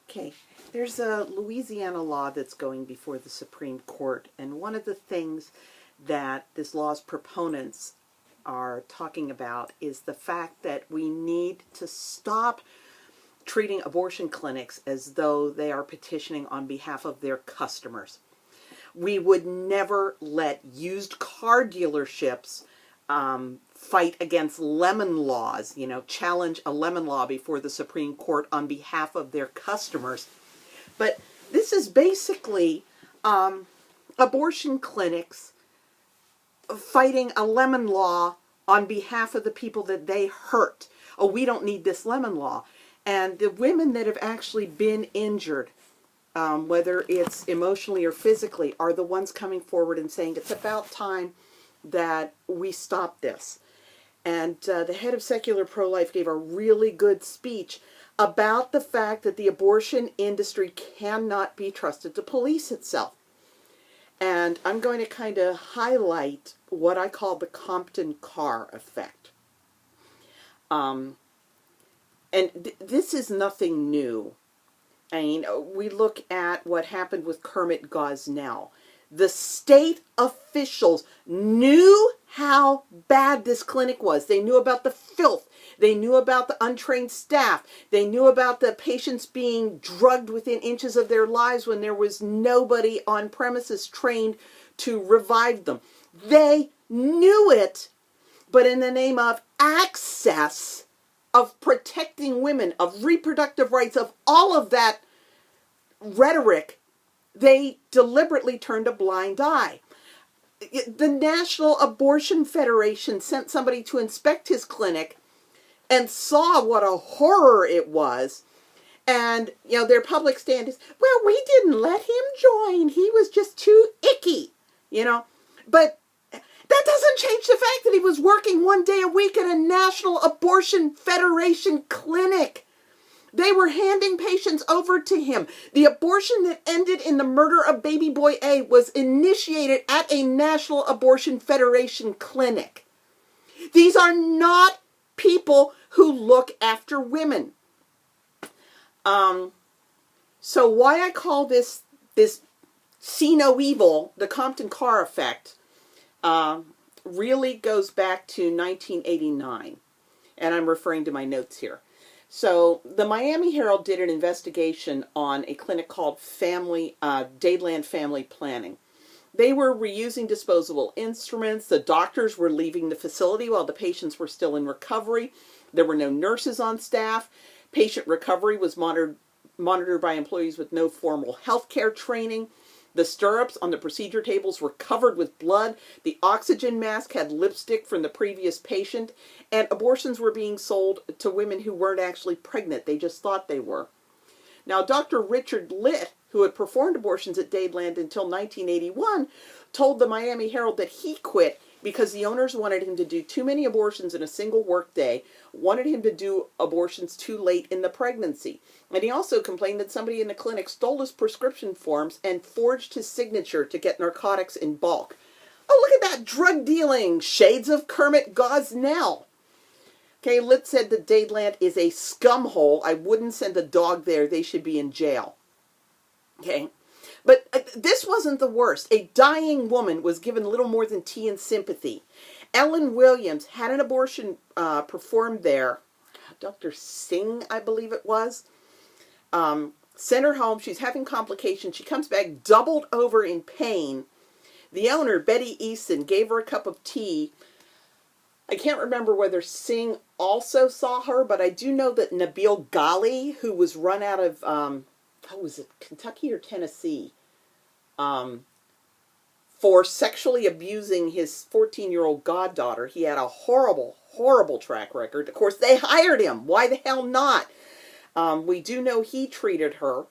Okay, there's a Louisiana law that's going before the Supreme Court, and one of the things that this law's proponents are talking about is the fact that we need to stop treating abortion clinics as though they are petitioning on behalf of their customers. We would never let used car dealerships fight against lemon laws, challenge a lemon law before the Supreme Court on behalf of their customers. But this is basically abortion clinics fighting a lemon law on behalf of the people that they hurt. Oh, we don't need this lemon law. And the women that have actually been injured, whether it's emotionally or physically, are the ones coming forward and saying it's about time that we stop this. And the head of Secular Pro-Life gave a really good speech about the fact that the abortion industry cannot be trusted to police itself. And I'm going to kind of highlight what I call the Compton-Carr effect. This is nothing new. I mean, we look at what happened with Kermit Gosnell. The state officials knew how bad this clinic was. They knew about the filth. They knew about the untrained staff. They knew about the patients being drugged within inches of their lives when there was nobody on premises trained to revive them. They knew it, but in the name of access, of protecting women, of reproductive rights, of all of that rhetoric, they deliberately turned a blind eye. The National Abortion Federation sent somebody to inspect his clinic and saw what a horror it was. And, their public stand is, well, we didn't let him join. He was just too icky, But that doesn't change the fact that he was working one day a week at a National Abortion Federation clinic. They were handing patients over to him. The abortion that ended in the murder of baby boy A was initiated at a National Abortion Federation clinic. These are not people who look after women. So why I call this see no evil, the Compton-Carr effect, really goes back to 1989. And I'm referring to my notes here. So the Miami Herald did an investigation on a clinic called Dadeland Family Planning. They were reusing disposable instruments. The doctors were leaving the facility while the patients were still in recovery. There were no nurses on staff. Patient recovery was monitored by employees with no formal health care training. The stirrups on the procedure tables were covered with blood. The oxygen mask had lipstick from the previous patient. And abortions were being sold to women who weren't actually pregnant. They just thought they were. Now, Dr. Richard Litt, who had performed abortions at Dadeland until 1981, told the Miami Herald that he quit because the owners wanted him to do too many abortions in a single workday, wanted him to do abortions too late in the pregnancy. And he also complained that somebody in the clinic stole his prescription forms and forged his signature to get narcotics in bulk. Oh, look at that drug dealing! Shades of Kermit Gosnell. Okay, Litt said that Dadeland is a scumhole. I wouldn't send a dog there. They should be in jail. Okay. But this wasn't the worst. A dying woman was given little more than tea and sympathy. Ellen Williams had an abortion performed there. Dr. Singh, I believe it was. Sent her home. She's having complications. She comes back doubled over in pain. The owner, Betty Easton, gave her a cup of tea. I can't remember whether Singh also saw her, but I do know that Nabil Ghali, who was run out of, was it Kentucky or Tennessee, for sexually abusing his 14-year-old goddaughter. He had a horrible, horrible track record. Of course, they hired him. Why the hell not? We do know he treated her,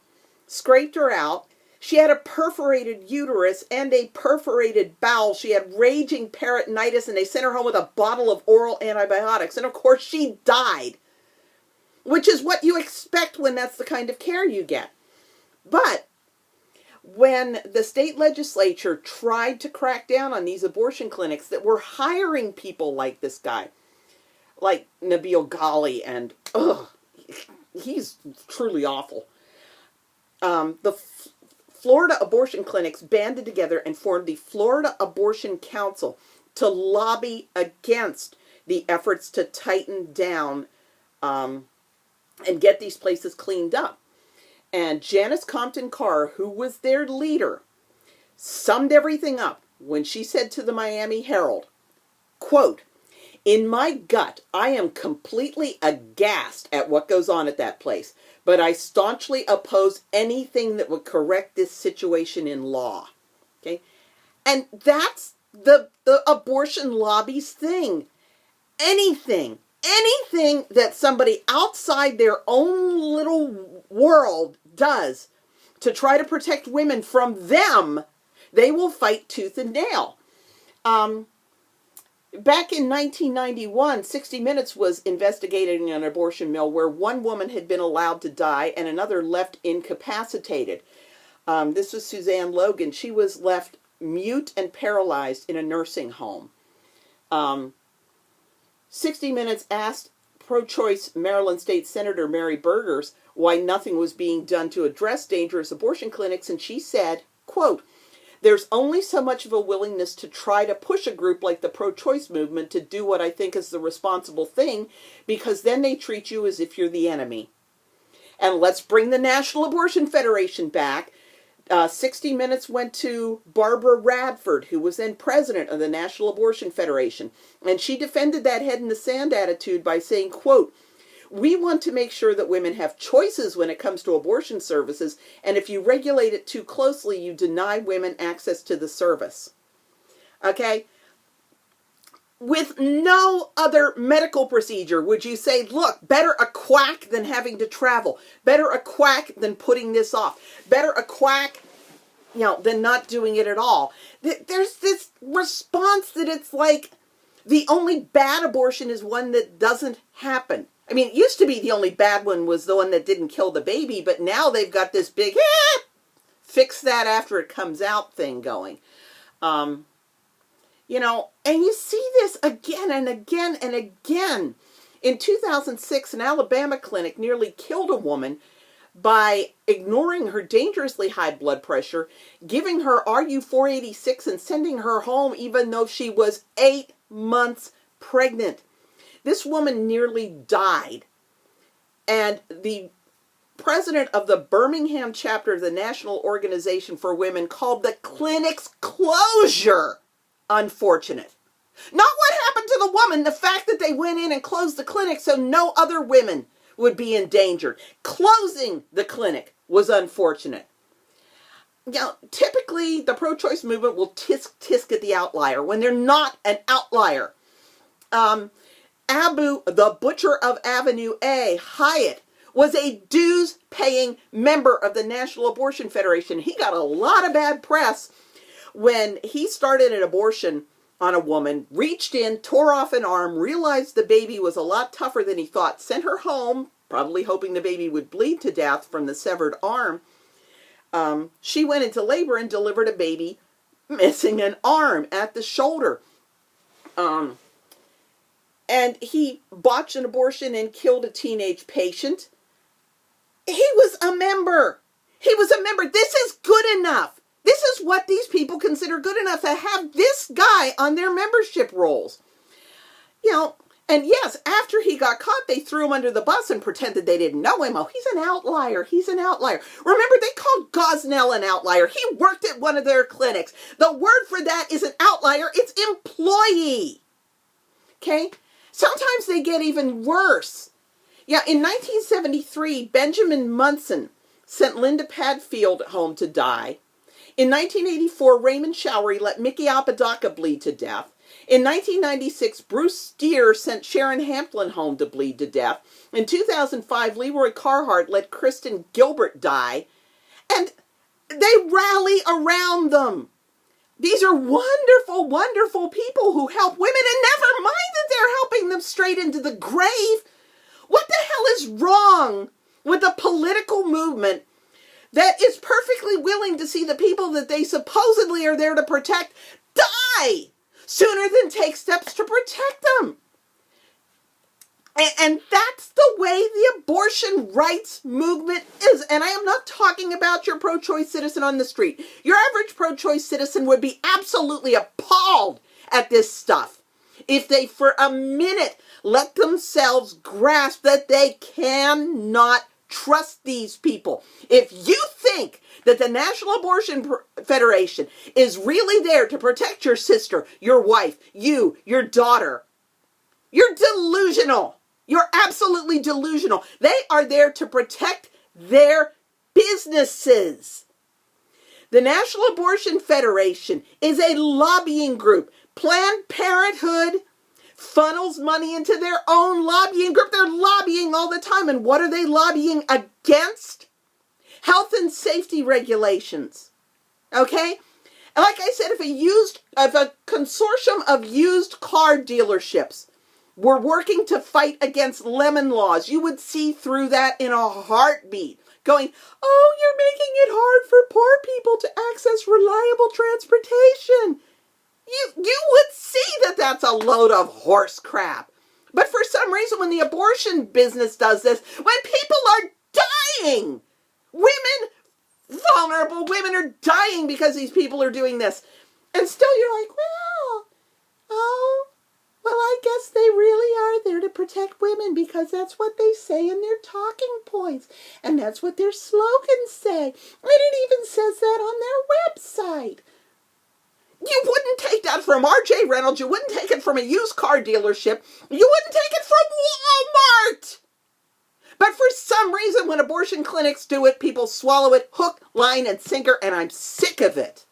scraped her out. She had a perforated uterus and a perforated bowel. She had raging peritonitis, and they sent her home with a bottle of oral antibiotics. And, of course, she died, which is what you expect when that's the kind of care you get. But when the state legislature tried to crack down on these abortion clinics that were hiring people like this guy, like Nabil Ghali, and he's truly awful. the Florida abortion clinics banded together and formed the Florida Abortion Council to lobby against the efforts to tighten down and get these places cleaned up. And Janice Compton-Carr, who was their leader, summed everything up when she said to the Miami Herald, quote, "In my gut, I am completely aghast at what goes on at that place, but I staunchly oppose anything that would correct this situation in law." Okay? And that's the abortion lobby's thing. Anything that somebody outside their own little world does to try to protect women from them, they will fight tooth and nail. Back in 1991, 60 Minutes was investigating an abortion mill where one woman had been allowed to die and another left incapacitated. This was Suzanne Logan. She was left mute and paralyzed in a nursing home. 60 Minutes asked pro-choice Maryland State Senator Mary Burgers why nothing was being done to address dangerous abortion clinics, and she said, quote, "There's only so much of a willingness to try to push a group like the pro-choice movement to do what I think is the responsible thing, because then they treat you as if you're the enemy." And let's bring the National Abortion Federation back. 60 Minutes went to Barbara Radford, who was then president of the National Abortion Federation, and she defended that head in the sand attitude by saying, quote, "We want to make sure that women have choices when it comes to abortion services, and if you regulate it too closely, you deny women access to the service." Okay? With no other medical procedure would you say, look, better a quack than having to travel. Better a quack than putting this off. Better a quack, than not doing it at all. There's this response that it's like the only bad abortion is one that doesn't happen. I mean, it used to be the only bad one was the one that didn't kill the baby, but now they've got this big, fix that after it comes out thing going. And you see this again and again and again. In 2006, an Alabama clinic nearly killed a woman by ignoring her dangerously high blood pressure, giving her RU-486 and sending her home even though she was 8 months pregnant. This woman nearly died. And the president of the Birmingham chapter of the National Organization for Women called the clinic's closure unfortunate. Not what happened to the woman, the fact that they went in and closed the clinic so no other women would be endangered. Closing the clinic was unfortunate. Typically the pro-choice movement will tisk at the outlier when they're not an outlier. Abu, the butcher of Avenue A, Hyatt, was a dues-paying member of the National Abortion Federation. He got a lot of bad press when he started an abortion on a woman, reached in, tore off an arm, realized the baby was a lot tougher than he thought, sent her home, probably hoping the baby would bleed to death from the severed arm. She went into labor and delivered a baby missing an arm at the shoulder. And he botched an abortion and killed a teenage patient. He was a member. This is good enough. This is what these people consider good enough to have this guy on their membership rolls. And yes, after he got caught, they threw him under the bus and pretended they didn't know him. Oh, he's an outlier. Remember, they called Gosnell an outlier. He worked at one of their clinics. The word for that isn't outlier, it's employee. Okay? Sometimes they get even worse. In 1973, Benjamin Munson sent Linda Padfield home to die. In 1984, Raymond Showery let Mickey Apodaca bleed to death. In 1996, Bruce Steer sent Sharon Hamplin home to bleed to death. In 2005, Leroy Carhart let Kristen Gilbert die. And they rally around them. These are wonderful, wonderful people who help women, and never mind that they're helping them straight into the grave. What the hell is wrong with a political movement that is perfectly willing to see the people that they supposedly are there to protect die sooner than take steps to protect them? And that's the way the abortion rights movement is. And I am not talking about your pro-choice citizen on the street. Your average pro-choice citizen would be absolutely appalled at this stuff if they for a minute let themselves grasp that they cannot trust these people. If you think that the National Abortion Federation is really there to protect your sister, your wife, you, your daughter, you're delusional. You're absolutely delusional. They are there to protect their businesses. The National Abortion Federation is a lobbying group. Planned Parenthood funnels money into their own lobbying group. They're lobbying all the time. And what are they lobbying against? Health and safety regulations. Okay? And like I said, if a consortium of used car dealerships were working to fight against lemon laws, you would see through that in a heartbeat. Going, oh, you're making it hard for poor people to access reliable transportation. You would see that that's a load of horse crap. But for some reason, when the abortion business does this, when people are dying, vulnerable women are dying because these people are doing this. And still you're like, well, I guess they really are there to protect women because that's what they say in their talking points. And that's what their slogans say. And it even says that on their website. You wouldn't take that from R.J. Reynolds. You wouldn't take it from a used car dealership. You wouldn't take it from Walmart. But for some reason, when abortion clinics do it, people swallow it hook, line, and sinker, and I'm sick of it.